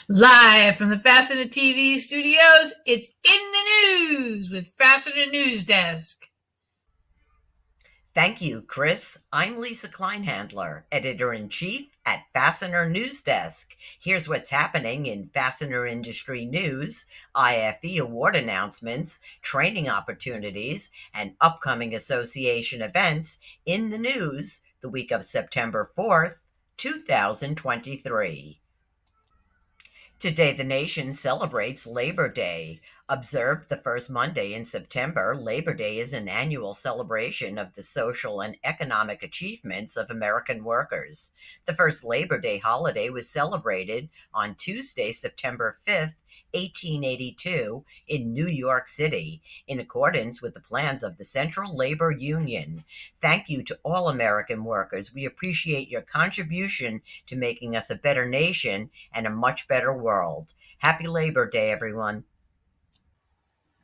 Live from the Fastener TV studios, it's In the News with Fastener News Desk. Thank you, Chris. I'm Lisa Kleinhandler, Editor-in-Chief at Fastener News Desk. Here's what's happening in fastener industry news, IFE Award announcements, training opportunities, and upcoming association events in the news the week of September 4th, 2023. Today, the nation celebrates Labor Day. Observed the first Monday in September, Labor Day is an annual celebration of the social and economic achievements of American workers. The first Labor Day holiday was celebrated on Tuesday, September 5th, 1882, in New York City, in accordance with the plans of the Central Labor Union. Thank you to all American workers. We appreciate your contribution to making us a better nation and a much better world. Happy Labor Day, everyone.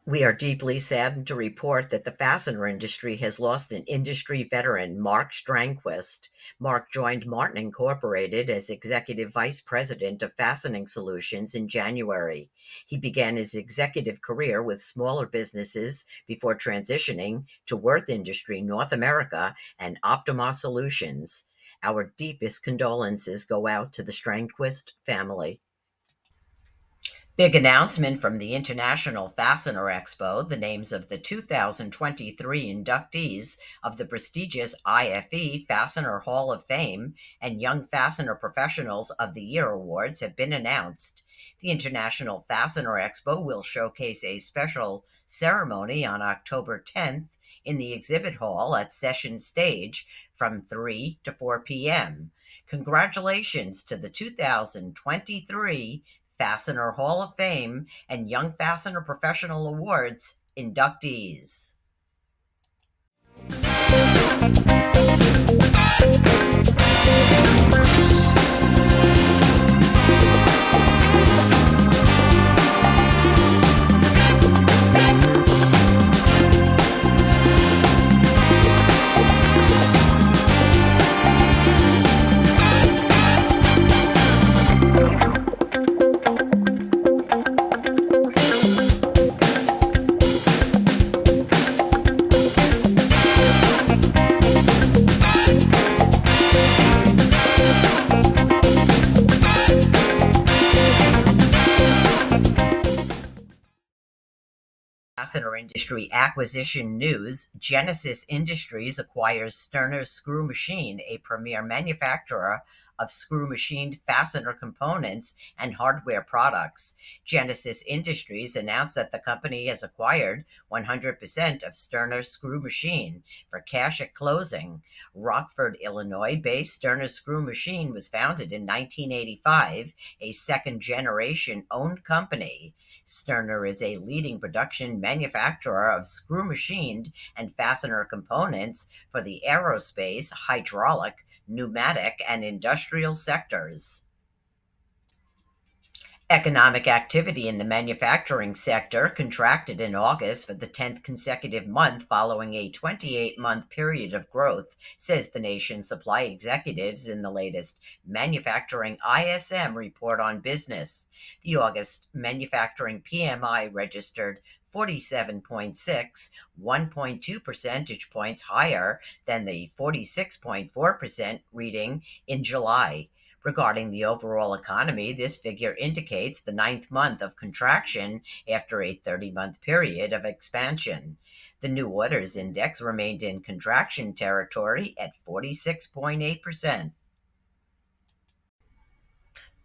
We are deeply saddened to report that the fastener industry has lost an industry veteran, Marc Strandquist. Marc joined Martin Incorporated as Executive Vice President of Fastening Solutions in January. He began his executive career with smaller businesses before transitioning to Würth Industry North America and Optimas Solutions. Our deepest condolences go out to the Strandquist family. Big announcement from the International Fastener Expo. The names of the 2023 inductees of the prestigious IFE Fastener Hall of Fame and Young Fastener Professionals of the Year awards have been announced. The International Fastener Expo will showcase a special ceremony on October 10th in the exhibit hall at Session Stage from 3 to 4 p.m. Congratulations to the 2023 Fastener Hall of Fame and Young Fastener Professional Awards inductees. Fastener industry acquisition news. Genesis Industries acquires Sterner's Screw Machine, a premier manufacturer of screw machined fastener components and hardware products. Genesis Industries announced that the company has acquired 100% of Sterner's Screw Machine for cash at closing. Rockford, Illinois-based Sterner's Screw Machine was founded in 1985, a second-generation owned company. Sterner is a leading production manufacturer of screw machined and fastener components for the aerospace, hydraulic, pneumatic, and industrial sectors. Economic activity in the manufacturing sector contracted in August for the 10th consecutive month following a 28-month period of growth, says the nation's supply executives in the latest Manufacturing ISM report on business. The August manufacturing PMI registered 47.6, 1.2 percentage points higher than the 46.4% reading in July. Regarding the overall economy, this figure indicates the ninth month of contraction after a 30-month period of expansion. The new orders index remained in contraction territory at 46.8%.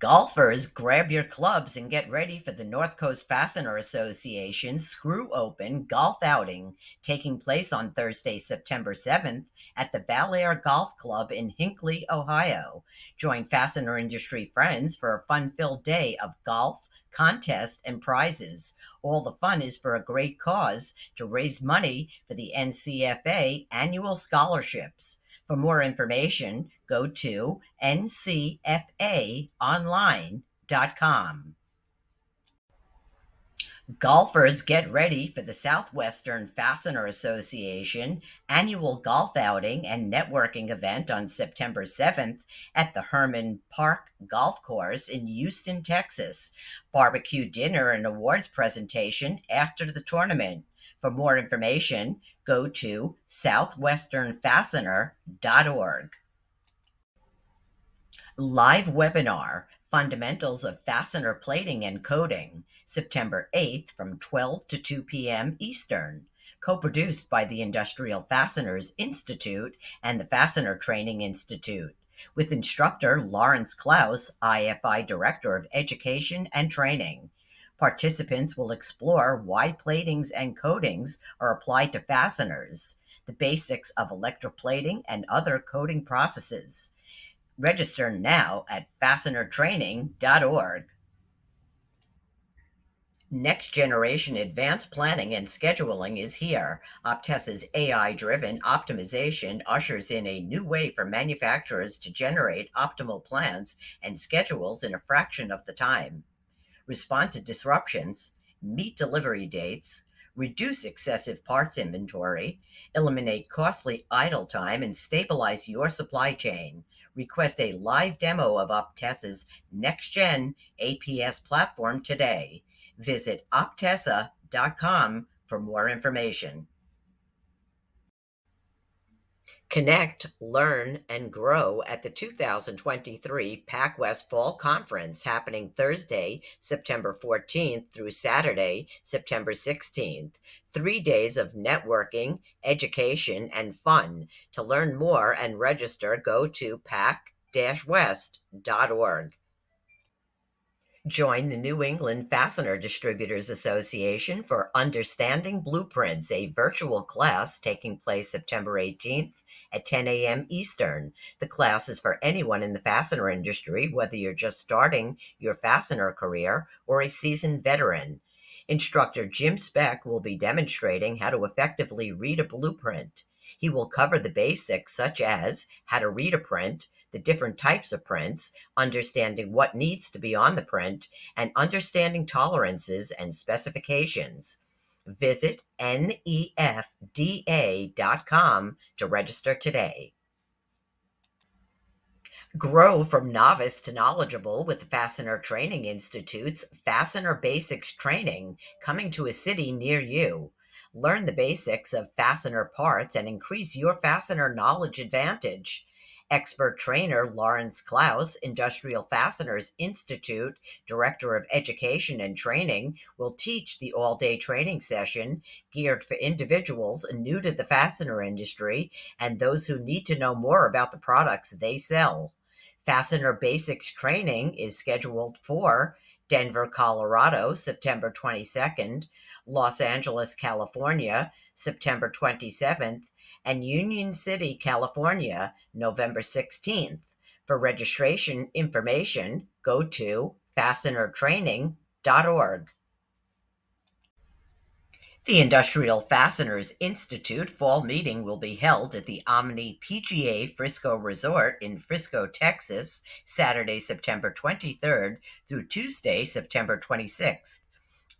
Golfers, grab your clubs and get ready for the North Coast Fastener Association Screw Open Golf Outing, taking place on Thursday, September 7th at the Bel Air Golf Club in Hinckley, Ohio. Join fastener industry friends for a fun-filled day of golf, contest, and prizes. All the fun is for a great cause to raise money for the NCFA annual scholarships. For more information, go to ncfaonline.com. Golfers get ready for the Southwestern Fastener Association annual golf outing and networking event on September 7th at the Herman Park Golf Course in Houston, Texas. Barbecue dinner and awards presentation after the tournament. For more information, go to southwesternfastener.org. Live webinar, Fundamentals of Fastener Plating and Coating, September 8th from 12 to 2 p.m. Eastern. Co-produced by the Industrial Fasteners Institute and the Fastener Training Institute, with instructor Lawrence Klaus, IFI Director of Education and Training. Participants will explore why platings and coatings are applied to fasteners, the basics of electroplating and other coating processes. Register now at fastenertraining.org. Next generation advanced planning and scheduling is here. Optimas's AI-driven optimization ushers in a new way for manufacturers to generate optimal plans and schedules in a fraction of the time. Respond to disruptions, meet delivery dates, reduce excessive parts inventory, eliminate costly idle time, and stabilize your supply chain. Request a live demo of Optimas's next-gen APS platform today. Visit optessa.com for more information. Connect, learn, and grow at the 2023 PacWest Fall Conference happening Thursday, September 14th through Saturday, September 16th. 3 days of networking, education, and fun. To learn more and register, go to pac-west.org. Join the New England Fastener Distributors Association for Understanding Blueprints, a virtual class taking place September 18th at 10 a.m. Eastern. The class is for anyone in the fastener industry, whether you're just starting your fastener career or a seasoned veteran. Instructor Jim Speck will be demonstrating how to effectively read a blueprint. He will cover the basics such as how to read a print, the different types of prints, understanding what needs to be on the print, and understanding tolerances and specifications. Visit nefda.com to register today. Grow from novice to knowledgeable with the Fastener Training Institute's Fastener Basics Training, coming to a city near you. Learn the basics of fastener parts and increase your fastener knowledge advantage. Expert trainer Lawrence Klaus, Industrial Fasteners Institute Director of Education and Training, will teach the all-day training session geared for individuals new to the fastener industry and those who need to know more about the products they sell. Fastener Basics training is scheduled for Denver, Colorado, September 22nd, Los Angeles, California, September 27th, and Union City, California, November 16th. For registration information, go to fastenertraining.org. The Industrial Fasteners Institute fall meeting will be held at the Omni PGA Frisco Resort in Frisco, Texas, Saturday, September 23rd through Tuesday, September 26th.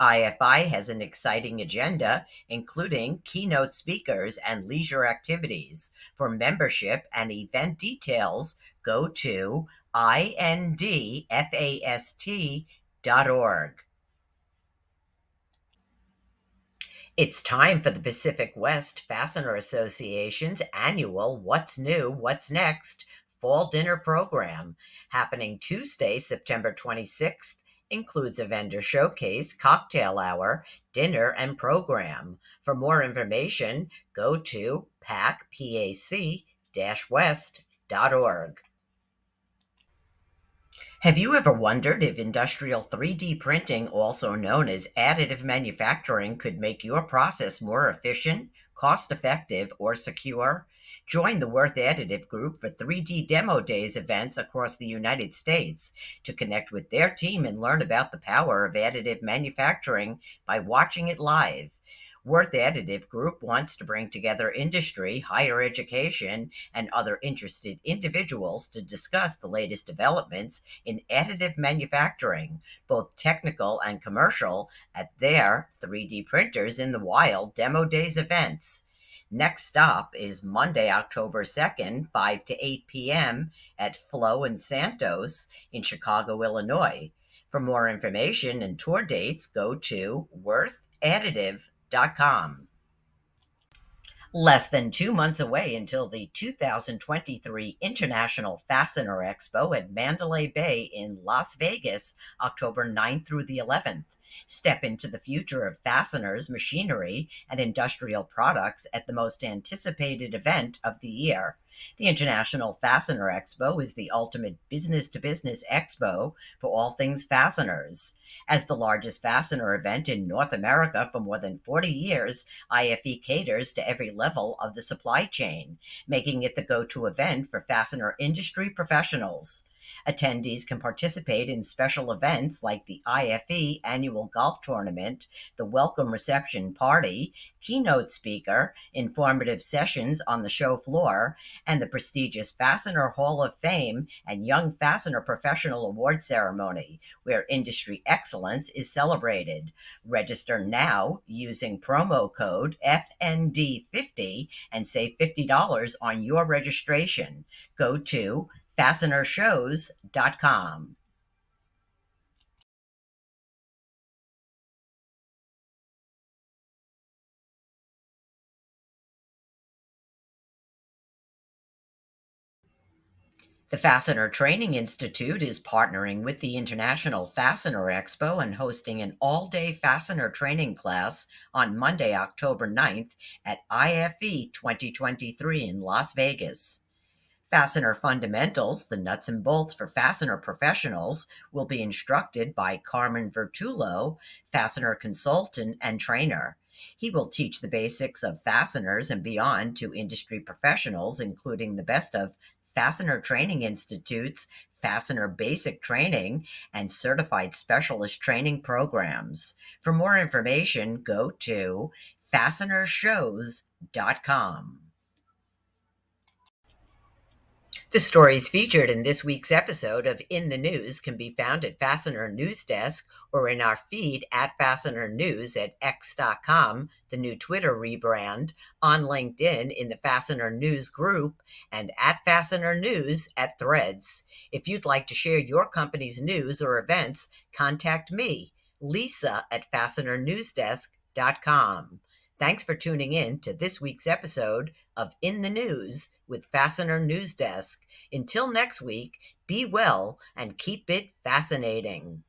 IFI has an exciting agenda, including keynote speakers and leisure activities. For membership and event details, go to indfast.org. It's time for the Pacific West Fastener Association's annual What's New, What's Next fall dinner program, happening Tuesday, September 26th, includes a vendor showcase, cocktail hour, dinner, and program. For more information, go to pac-west.org. Have you ever wondered if industrial 3D printing, also known as additive manufacturing, could make your process more efficient, cost-effective, or secure? Join the Würth Additive Group for 3D Demo Days events across the United States to connect with their team and learn about the power of additive manufacturing by watching it live. Würth Additive Group wants to bring together industry, higher education, and other interested individuals to discuss the latest developments in additive manufacturing, both technical and commercial, at their 3D Printers in the Wild Demo Days events. Next stop is Monday, October 2nd, 5 to 8 p.m. at Flow and Santos in Chicago, Illinois. For more information and tour dates, go to WürthAdditive.com. Less than 2 months away until the 2023 International Fastener Expo at Mandalay Bay in Las Vegas, October 9th through the 11th. Step into the future of fasteners, machinery, and industrial products at the most anticipated event of the year. The International Fastener Expo is the ultimate business-to-business expo for all things fasteners. As the largest fastener event in North America for more than 40 years, IFE caters to every level of the supply chain, making it the go-to event for fastener industry professionals. Attendees can participate in special events like the IFE Annual Golf Tournament, the Welcome Reception Party, keynote speaker, informative sessions on the show floor, and the prestigious Fastener Hall of Fame and Young Fastener Professional Award Ceremony, where industry excellence is celebrated. Register now using promo code FND50 and save $50 on your registration. Go to fastenershows.com. The Fastener Training Institute is partnering with the International Fastener Expo and hosting an all-day fastener training class on Monday, October 9th at IFE 2023 in Las Vegas. Fastener Fundamentals, the nuts and bolts for fastener professionals, will be instructed by Carmen Vertulo, fastener consultant and trainer. He will teach the basics of fasteners and beyond to industry professionals, including the best of Fastener Training Institute's Fastener Basic Training and Certified Specialist Training programs. For more information, go to fastenershows.com. The stories featured in this week's episode of In the News can be found at Fastener News Desk or in our feed at Fastener News at X.com, the new Twitter rebrand, on LinkedIn in the Fastener News group, and at Fastener News at Threads. If you'd like to share your company's news or events, contact me, Lisa at FastenerNewsDesk.com. Thanks for tuning in to this week's episode of In the News with Fastener News Desk. Until next week, be well and keep it fascinating.